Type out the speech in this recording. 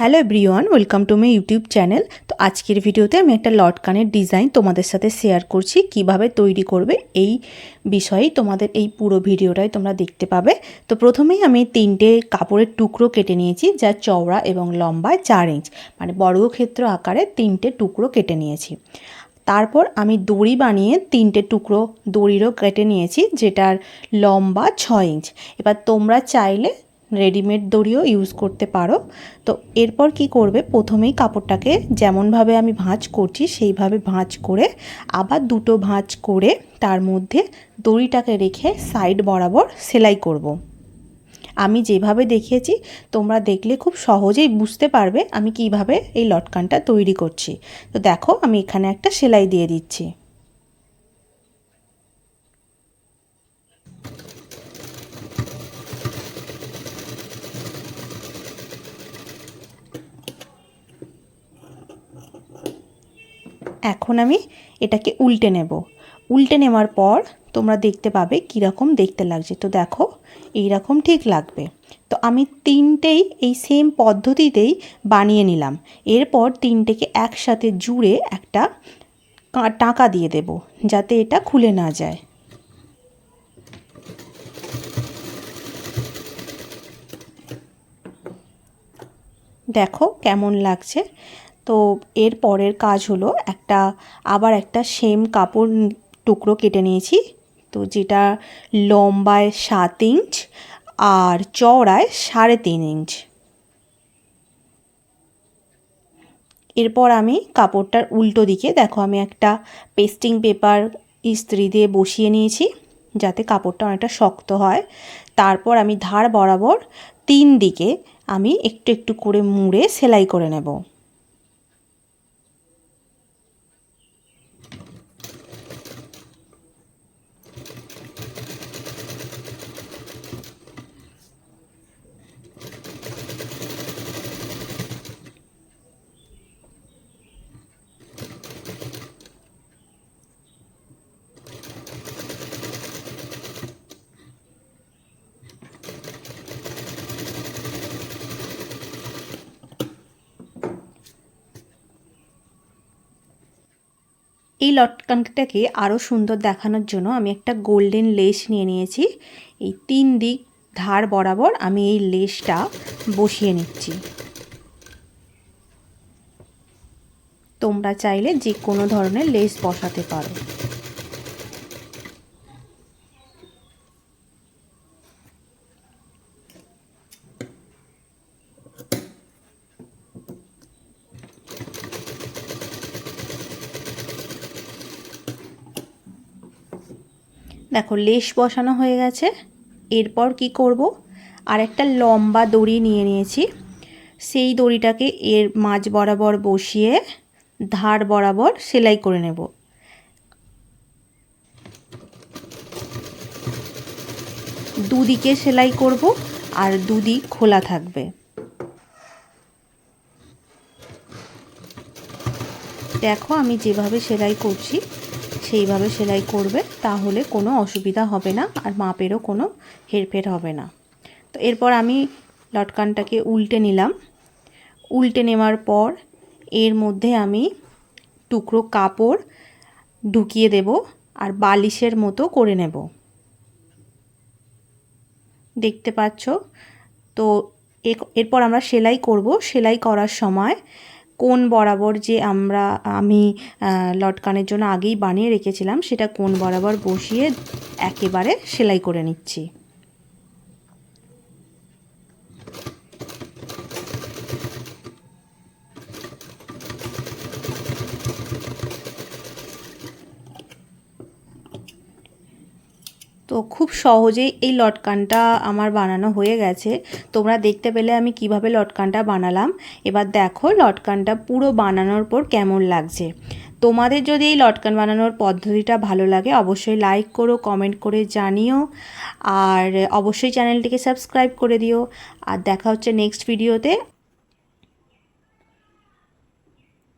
Hello everyone, welcome to my YouTube channel. তো আজকের ভিডিওতে আমি একটা লটকানের ডিজাইন তোমাদের সাথে শেয়ার করছি। কিভাবে তৈরি করবে এই বিষয়েই তোমাদের এই পুরো ভিডিওটাই তোমরা দেখতে পাবে। তো প্রথমেই আমি 3টে কাপড়ের টুকরো কেটে নিয়েছি, যা চওড়া এবং লম্বা 4 ইঞ্চ, মানে বর্গক্ষেত্র আকারে 3টে টুকরো কেটে নিয়েছি। তারপর আমি দড়ি বানিয়ে 3টে টুকরো দড়িরও কেটে নিয়েছি, যেটার লম্বা 6 ইঞ্চ। এবার তোমরা চাইলে রেডিমেড দড়িও ইউজ করতে পারো। তো এরপর কি করবে, প্রথমেই কাপড়টাকে যেমনভাবে আমি ভাঁজ করছি সেইভাবে ভাঁজ করে আবার দুটো ভাঁজ করে তার মধ্যে দড়িটাকে রেখে সাইড বরাবর সেলাই করব। আমি যেভাবে দেখিয়েছি তোমরা দেখলে খুব সহজেই বুঝতে পারবে আমি কিভাবে এই লটকানটা তৈরি করছি। তো দেখো, আমি এখানে একটা সেলাই দিয়ে দিচ্ছি। এখন আমি এটাকে উল্টে নেব। উল্টে নেওয়ার পর তোমরা দেখতে পাবে কীরকম দেখতে লাগছে। তো দেখো, এইরকম ঠিক লাগবে। তো আমি 3টেই এই সেম পদ্ধতিতেই বানিয়ে নিলাম। এরপর 3টেকে একসাথে জুড়ে একটা টাকা দিয়ে দেব, যাতে এটা খুলে না যায়। দেখো কেমন লাগছে। তো এর পরের কাজ হলো আবার একটা সেম কাপড় টুকরো কেটে নিয়েছি, তো যেটা লম্বায় 7 ইঞ্চ আর চওড়ায় 3.5 ইঞ্চ। এরপর আমি কাপড়টার উল্টো দিকে দেখো, আমি একটা পেস্টিং পেপার ইস্ত্রি দিয়ে বসিয়ে নিয়েছি, যাতে কাপড়টা অনেকটা শক্ত হয়। তারপর আমি ধার বরাবর 3 দিকে আমি একটু একটু করে মুড়ে সেলাই করে নেব। এই লটকানটাকে আরও সুন্দর দেখানোর জন্য আমি একটা গোল্ডেন লেস নিয়ে নিয়েছি। এই 3 দিক ধার বরাবর আমি এই লেসটা বসিয়ে নিচ্ছি। তোমরা চাইলে যে কোনো ধরনের লেস বসাতে পারো। দেখো, লেস বসানো হয়ে গেছে। এরপর কি করব, আর একটা লম্বা দড়ি নিয়ে নিয়েছি। সেই দড়িটাকে এর মাঝ বরাবর বসিয়ে ধার বরাবর সেলাই করে নেব। দুদিকে সেলাই করব আর দুদিক খোলা থাকবে। দেখো, আমি যেভাবে সেলাই করছি সেইভাবে সেলাই করবে, তাহলে কোনো অসুবিধা হবে না আর মাপেরও কোনো হেরফের হবে না। তো এরপর আমি লটকানটাকে উল্টে নিলাম। উল্টে নেওয়ার পর এর মধ্যে আমি টুকরো কাপড় ঢুকিয়ে দেব আর বালিশের মতো করে নেব। দেখতে পাচ্ছ। তো এরপর আমরা সেলাই করব। সেলাই করার সময় কোণ বরাবর যে আমি লটকানের জন্য আগেই বানিয়ে রেখেছিলাম, সেটা কোণ বরাবর বসিয়ে একেবারে সেলাই করে নিচ্ছি। তো খুব সহজেই এই লটকানটা আমার বানানো হয়ে গেছে। তোমরা দেখতে পেলে আমি কিভাবে লটকানটা বানালাম। এবার দেখো লটকানটা পুরো বানানোর পর কেমন লাগছে। তোমাদের যদি এই লটকান বানানোর পদ্ধতিটা ভালো লাগে, অবশ্যই লাইক করো, কমেন্ট করে জানিও, আর অবশ্যই চ্যানেলটিকে সাবস্ক্রাইব করে দিও। আর দেখা হচ্ছে নেক্সট ভিডিওতে।